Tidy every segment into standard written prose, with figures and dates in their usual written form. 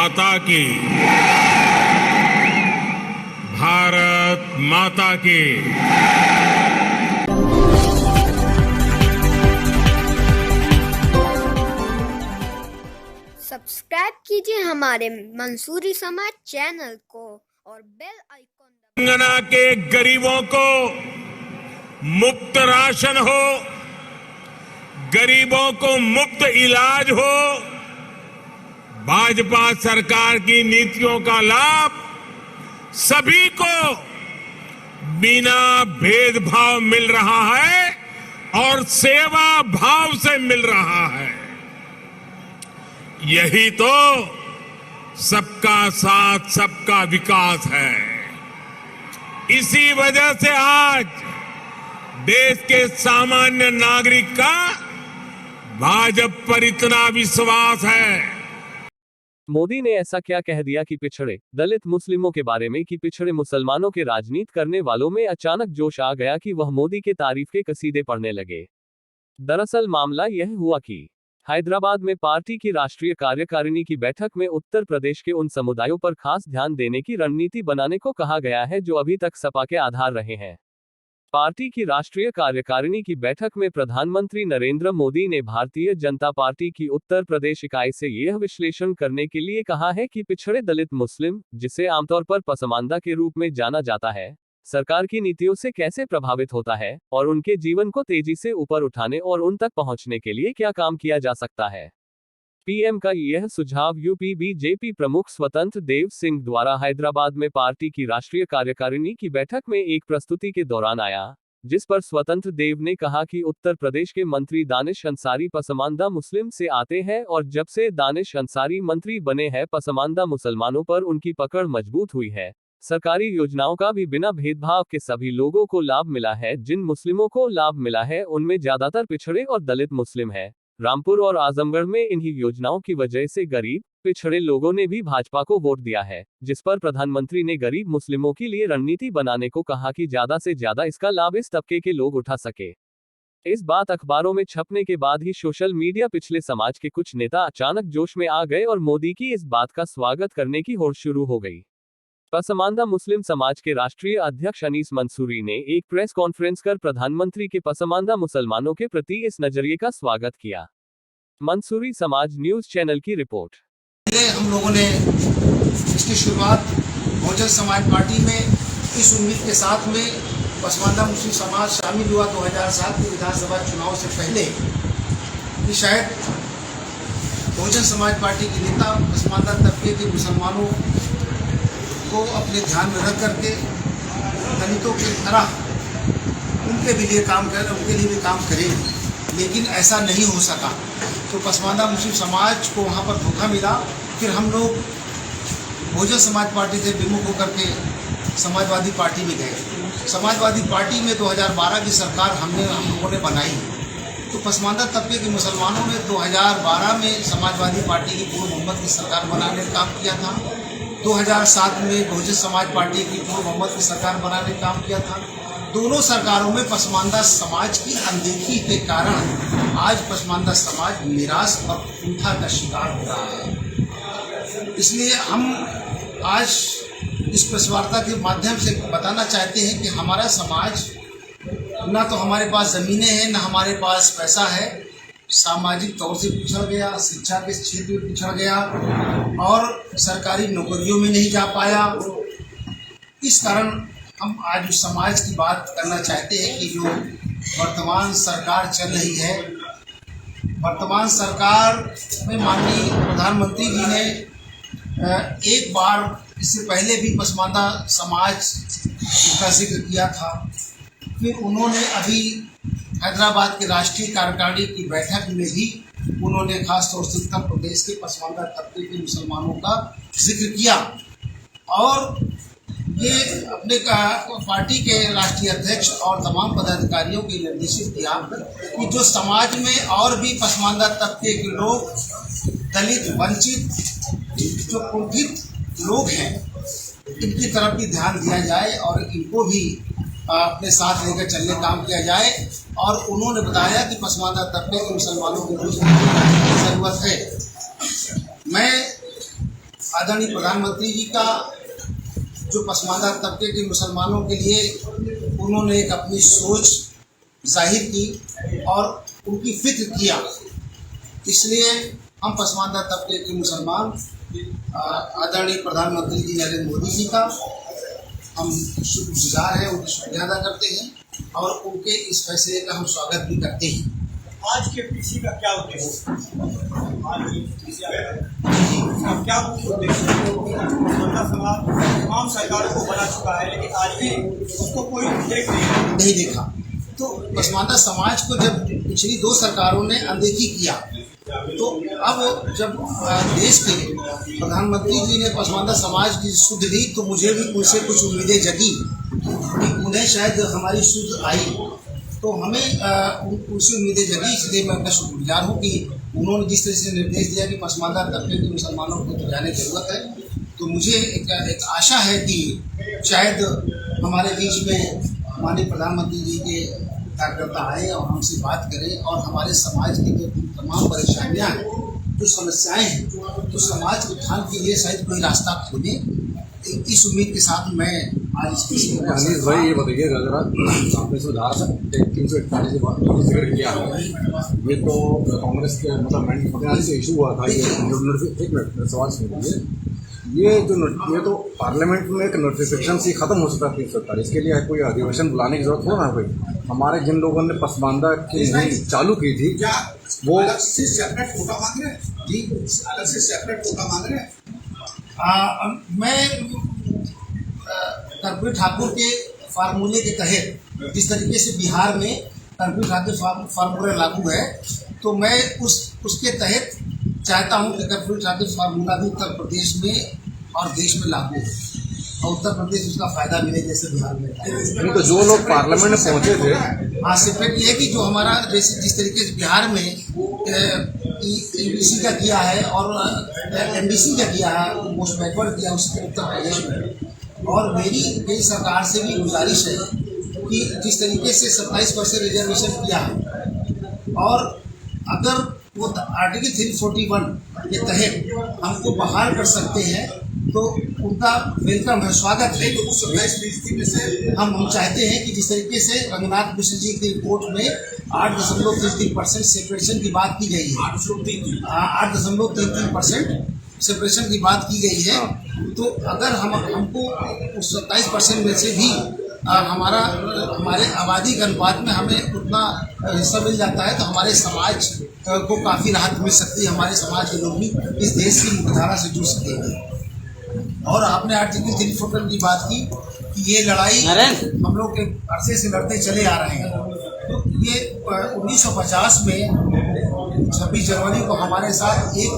माता की, भारत माता की। सब्सक्राइब कीजिए हमारे मंसूरी समाज चैनल को और बेल आइकॉन तेलंगाना के गरीबों को मुफ्त राशन हो, गरीबों को मुफ्त इलाज हो, भाजपा सरकार की नीतियों का लाभ सभी को बिना भेदभाव मिल रहा है और सेवा भाव से मिल रहा है। यही तो सबका साथ सबका विकास है। इसी वजह से आज देश के सामान्य नागरिक का भाजपा पर इतना विश्वास है। मोदी ने ऐसा क्या कह दिया कि पिछड़े दलित मुस्लिमों के बारे में कि पिछड़े मुसलमानों के राजनीति करने वालों में अचानक जोश आ गया कि वह मोदी के तारीफ के कसीदे पढ़ने लगे। दरअसल मामला यह हुआ कि हैदराबाद में पार्टी की राष्ट्रीय कार्यकारिणी की बैठक में उत्तर प्रदेश के उन समुदायों पर खास ध्यान देने की रणनीति बनाने को कहा गया है जो अभी तक सपा के आधार रहे हैं। पार्टी की राष्ट्रीय कार्यकारिणी की बैठक में प्रधानमंत्री नरेंद्र मोदी ने भारतीय जनता पार्टी की उत्तर प्रदेश इकाई से यह विश्लेषण करने के लिए कहा है कि पिछड़े दलित मुस्लिम, जिसे आमतौर पर पसमानदा के रूप में जाना जाता है, सरकार की नीतियों से कैसे प्रभावित होता है और उनके जीवन को तेजी से ऊपर उठाने और उन तक पहुंचने के लिए क्या काम किया जा सकता है। पीएम का यह सुझाव यूपी बीजेपी प्रमुख स्वतंत्र देव सिंह द्वारा हैदराबाद में पार्टी की राष्ट्रीय कार्यकारिणी की बैठक में एक प्रस्तुति के दौरान आया, जिस पर स्वतंत्र देव ने कहा कि उत्तर प्रदेश के मंत्री दानिश अंसारी पसमानदा मुस्लिम से आते हैं और जब से दानिश अंसारी मंत्री बने हैं पसमानदा मुसलमानों पर उनकी पकड़ मजबूत हुई है। सरकारी योजनाओं का भी बिना भेदभाव के सभी लोगों को लाभ मिला है। जिन मुस्लिमों को लाभ मिला है उनमें ज्यादातर पिछड़े और दलित मुस्लिम है। रामपुर और आजमगढ़ में इन्हीं योजनाओं की वजह से गरीब पिछड़े लोगों ने भी भाजपा को वोट दिया है, जिस पर प्रधानमंत्री ने गरीब मुस्लिमों के लिए रणनीति बनाने को कहा कि ज्यादा से ज्यादा इसका लाभ इस तबके के लोग उठा सके। इस बात अखबारों में छपने के बाद ही सोशल मीडिया पिछले समाज के कुछ नेता अचानक जोश में आ गए और मोदी की इस बात का स्वागत करने की होड़ शुरू हो गई। पसमानदा मुस्लिम समाज के राष्ट्रीय अध्यक्ष अनीस मंसूरी ने एक प्रेस कॉन्फ्रेंस कर प्रधानमंत्री के पसमानदा मुसलमानों के प्रति इस नजरिए का स्वागत किया। मंसूरी समाज न्यूज चैनल की रिपोर्ट। पहले हम लोगों ने इसकी शुरुआत बहुजन समाज पार्टी में इस उम्मीद के साथ में पसमानदा मुस्लिम समाज शामिल हुआ 2007 के विधानसभा चुनाव से पहले कि शायद बहुजन समाज पार्टी के नेता पसमानदा तबके के मुसलमानों को अपने ध्यान में रख करके दलितों की तरह उनके लिए भी काम करेंगे, लेकिन ऐसा नहीं हो सका। तो पसमानदा मुस्लिम समाज को वहाँ पर धोखा मिला। फिर हम लोग बहुजन समाज पार्टी से विमुख होकर के समाजवादी पार्टी में गए। समाजवादी पार्टी में 2012 की सरकार हम लोगों ने बनाई। तो पसमानदा तबके के मुसलमानों ने 2012 में समाजवादी पार्टी की पूर्ण बहुमत की सरकार बनाने का काम किया था। 2007 में बहुजन समाज पार्टी की पूर्ण बहुमत की सरकार बनाने का काम किया था। दोनों सरकारों में पसमानदा समाज की अनदेखी के कारण आज पसमानदा समाज निराश और कुंठा का शिकार हो रहा है। इसलिए हम आज इस प्रेस वार्ता के माध्यम से बताना चाहते हैं कि हमारा समाज ना तो हमारे पास ज़मीनें हैं, ना हमारे पास पैसा है, सामाजिक तौर से पिछड़ गया, शिक्षा के क्षेत्र में पिछड़ गया और सरकारी नौकरियों में नहीं जा पाया। इस कारण हम आज उस समाज की बात करना चाहते हैं कि जो वर्तमान सरकार चल रही है, वर्तमान सरकार में माननीय प्रधानमंत्री जी ने एक बार इससे पहले भी पसमानदा समाज का जिक्र किया था। फिर उन्होंने अभी हैदराबाद के राष्ट्रीय कार्यकारिणी की बैठक में भी उन्होंने खास तौर से उत्तर प्रदेश के पसमानदा तबके के मुसलमानों का जिक्र किया और ये अपने पार्टी के राष्ट्रीय अध्यक्ष और तमाम पदाधिकारियों के निर्देशित किया कि जो समाज में और भी पसमानदा तबके के लोग, दलित, वंचित, जो कुंठित लोग हैं, इनकी तरफ भी ध्यान दिया जाए और इनको भी अपने साथ लेकर चलने काम किया जाए। और उन्होंने बताया कि पसमानदा तबके के मुसलमानों को जरूरत है। मैं आदरणीय प्रधानमंत्री जी का जो पसमानदा तबके के मुसलमानों के लिए उन्होंने एक अपनी सोच जाहिर की और उनकी फिक्र किया, इसलिए हम पसमानदा तबके के मुसलमान आदरणीय प्रधानमंत्री जी नरेंद्र मोदी जी का हम शुक्रगुजार हैं, उनकी शुक्रिया अदा करते हैं और उनके इस फैसले का हम स्वागत भी करते हैं। आज के पीसी का क्या उद्देश्य क्या मुख्य उद्देश्य है? समाज तमाम सरकारों को बना चुका है, लेकिन आज भी उसको कोई नहीं देखा। तो पसमानदा समाज को जब पिछली 2 सरकारों ने अनदेखी किया, तो अब जब देश के प्रधानमंत्री जी ने पसमानदा समाज की सुध ली, तो मुझे भी उनसे कुछ उम्मीदें जगी कि उन्हें शायद हमारी सुध आई, तो हमें उनसे उम्मीदें जगी। इसलिए मैं उनका शुक्रगुजार हूँ कि उन्होंने जिस तरह से निर्देश दिया कि पसमानदा तबके के मुसलमानों को तो जाने की जरूरत है, तो मुझे एक आशा है कि शायद हमारे बीच में माननीय प्रधानमंत्री जी के कार्यकर्ता आए और हमसे बात करें और हमारे समाज की जो तमाम परेशानियाँ हैं, जो समस्याएं हैं, तो समाज के उत्थान के लिए शायद कोई रास्ता खोले। इस उम्मीद के साथ मैं आज अनिल भाई ये बताइएगा, अगर आपने सुधार 341 का जिक्र किया है, ये तो कांग्रेस के मतलब मैंडेट से इशू हुआ था, ये एक मिनट सवाल सुनिए, ये तो पार्लियामेंट में एक नोटिफिकेशन से खत्म हो चुका है 347, इसके लिए कोई अधिवेशन बुलाने की जरूरत हो ना कोई? हमारे जिन लोगों ने पसमानदा की चालू की थी वो अलग से सेपरेट कोटा मांग रहे हैं जी, अलग से सेपरेट कोटा मांग रहे हैं। मैं कर्पूरी ठाकुर के फार्मूले के तहत जिस तरीके से बिहार में कर्पूरी ठाकुर फार्मूला लागू है, तो मैं उसके तहत चाहता हूं कि कर्पूरी ठाकुर फार्मूला भी उत्तर प्रदेश में और देश में लागू हो और उत्तर प्रदेश उसका फायदा मिले जैसे बिहार में। तो जो लोग पार्लियामेंट में पहुंचे थे, हाँ, सेपरेट ये कि जो हमारा जैसे जिस तरीके से बिहार में ईबीसी का किया है और एमबीसी का किया है, मोस्ट बैकवर्ड किया उसके उत्तर प्रदेश में। और मेरी सरकार से भी गुजारिश है कि जिस तरीके से 27% रिजर्वेशन किया है और अगर वो आर्टिकल 341 के तहत हमको बहाल कर सकते हैं तो उनका वेलकम है, स्वागत है। तो 27% में से हम चाहते हैं कि जिस तरीके से रघुनाथ मिश्र जी की रिपोर्ट में 8.33% सेपरेशन की बात की गई है, 8.33% सेपरेशन की बात की गई है, तो अगर हमको उस 27% में से भी हमारे आबादी के अनुपात में हमें उतना हिस्सा मिल जाता है, तो हमारे समाज को काफ़ी राहत मिल सकती है, हमारे समाज के लोग भी इस देश की मुख्यधारा से जुड़ सकेंगे। और आपने आर्टिकल 341 की बात की कि ये लड़ाई हम लोग के अरसे से लड़ते चले आ रहे हैं। तो ये 1950 में 26 जनवरी को हमारे साथ एक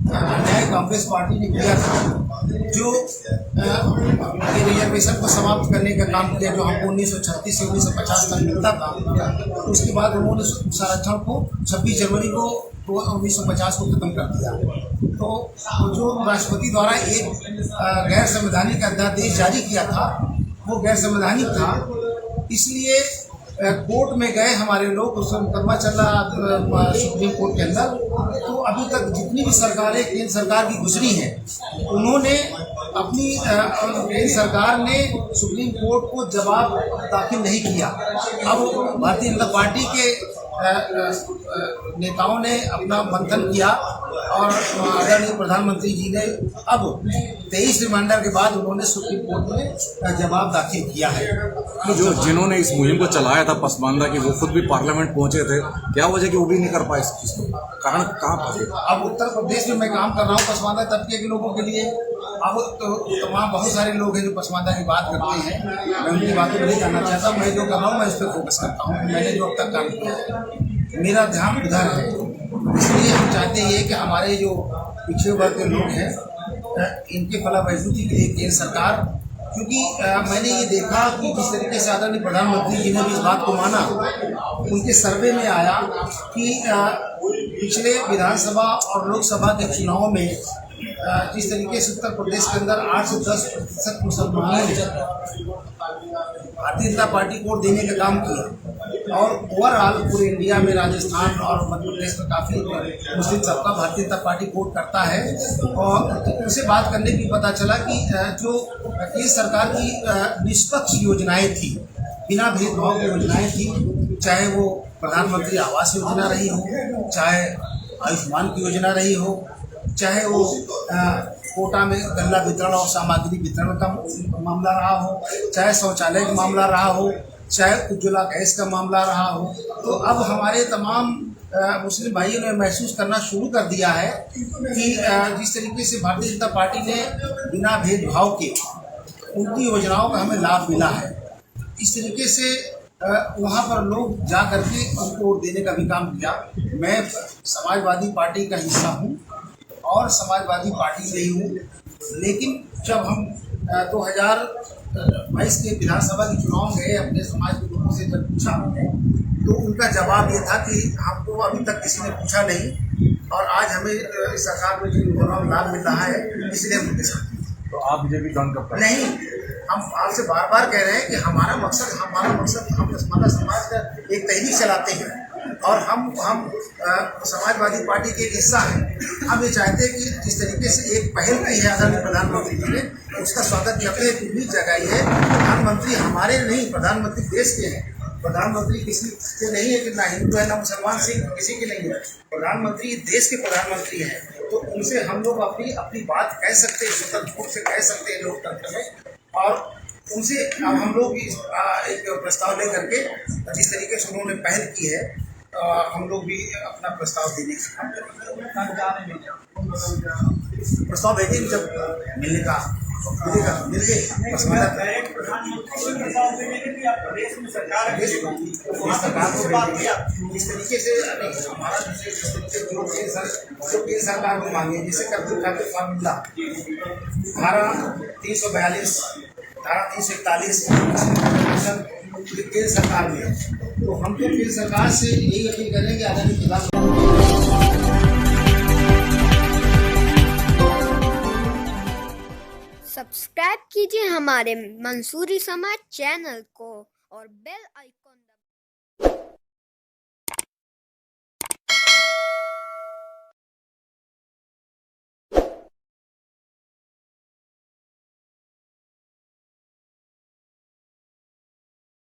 अन्याय कांग्रेस पार्टी ने किया था, जो रिजर्वेशन को समाप्त करने का काम किया, जो हमको 1936 से 1950 तक मिलता था। उसके बाद उन्होंने संरक्षण को 26 जनवरी को 1950 को खत्म कर दिया। तो जो राष्ट्रपति द्वारा एक गैर संवैधानिक अध्यादेश जारी किया था, वो गैर संवैधानिक था, इसलिए कोर्ट में गए हमारे लोग, उसका मुकदमा चल रहा सुप्रीम कोर्ट के अंदर। तो अभी तक जितनी भी सरकारें केंद्र सरकार की गुजरी हैं, उन्होंने अपनी केंद्र सरकार ने सुप्रीम कोर्ट को जवाब दाखिल नहीं किया। अब भारतीय जनता पार्टी के नेताओं ने अपना मंथन किया और आदरणीय प्रधानमंत्री जी ने अब 23 रिमाइंडर के बाद उन्होंने सुप्रीम कोर्ट में जवाब दाखिल किया है। जो जिन्होंने इस मुहिम को चलाया था पसमानदा की, वो खुद भी पार्लियामेंट पहुंचे थे, क्या वजह कि वो भी नहीं कर पाए इस चीज़ को? कारण कहाँ फंसे? अब उत्तर प्रदेश में मैं काम कर रहा हूँ पसमानदा तबके के लोगों के लिए। अब तो तमाम बहुत सारे लोग हैं जो पसमानदा की बात करते हैं, मैं उनकी बातों पर नहीं जानना चाहता। मैं जो कर रहा हूँ मैं इस पर फोकस करता हूँ। मैंने जो अब तक काम किया है, मेरा ध्यान उधर है, इसलिए हम चाहते हैं कि हमारे जो पिछड़े वर्ग के लोग हैं, इनके फलाह बहबूदी के लिए केंद्र सरकार, क्योंकि मैंने ये देखा कि जिस तरीके से आदरणीय प्रधानमंत्री जी ने भी इस बात को माना, उनके सर्वे में आया कि पिछले विधानसभा और लोकसभा के चुनाव में जिस तरीके से उत्तर प्रदेश के अंदर 8 से 10% मुसलमानों ने भारतीय जनता पार्टी को वोट देने का काम किया, और ओवरऑल पूरे इंडिया में राजस्थान और मध्य प्रदेश में काफ़ी मुस्लिम सबका भारतीय जनता पार्टी वोट करता है। और उनसे बात करने की पता चला कि जो केंद्र सरकार की निष्पक्ष योजनाएं थी, बिना भेदभाव की योजनाएं थी, चाहे वो प्रधानमंत्री आवास योजना रही हो, चाहे आयुष्मान की योजना रही हो, चाहे वो कोटा में गल्ला वितरण और सामग्री वितरण का मामला रहा हो, चाहे शौचालय का मामला रहा हो, चाहे उज्ज्वला गैस का मामला रहा हो। तो अब हमारे तमाम मुस्लिम भाइयों ने महसूस करना शुरू कर दिया है कि जिस तरीके से भारतीय जनता पार्टी ने बिना भेदभाव के उनकी योजनाओं का हमें लाभ मिला है, इस तरीके से वहाँ पर लोग जा करके उनको वोट देने का भी काम किया। मैं समाजवादी पार्टी का हिस्सा हूँ और समाजवादी पार्टी से ही हूँ, लेकिन जब हम 2022 के विधानसभा के चुनाव गए, अपने समाज के लोगों से जब पूछा तो उनका जवाब ये था कि हमको अभी तक किसी ने पूछा नहीं और आज हमें इस सरकार में जो योजनाओं का लाभ मिल रहा है इसलिए हम उनके साथ हैं। तो आप बीजेपी ज्वाइन कब करें? नहीं, हम आपसे बार बार कह रहे हैं कि हमारा मकसद हम समाज का एक तहरीक चलाते हैं और हम समाजवादी पार्टी के एक हिस्सा हैं। हम ये चाहते हैं कि जिस तरीके से एक पहल की है आदरणीय प्रधानमंत्री जी ने, उसका स्वागत करते हुए पूरी जगह है। प्रधानमंत्री हमारे नहीं, प्रधानमंत्री देश के हैं। प्रधानमंत्री किसी के नहीं है कि ना हिंदू है ना मुसलमान, सिख किसी के नहीं है। प्रधानमंत्री देश के प्रधानमंत्री हैं, तो उनसे हम लोग अपनी बात कह सकते हैं, स्वतंत्र रूप से कह सकते हैं लोकतंत्र में। और उनसे हम लोग एक प्रस्ताव लेकर के जिस तरीके से उन्होंने पहल की है, हम लोग भी अपना प्रस्ताव देने का काम करेंगे। प्रस्ताव भेजेंगे जब मिलेगा मिल गए बस इस तरीके से हमारा जो केंद्र सरकार को मांगे, जैसे कर्फ्यू खाते फार्मूला धारा 342, धारा 341 केंद्र सरकार में, तो हम तो केंद्र सरकार से यही अपील करेंगे आदरणीय प्रधानमंत्री। सब्सक्राइब कीजिए हमारे मंसूरी समाज चैनल को और बेल आइकन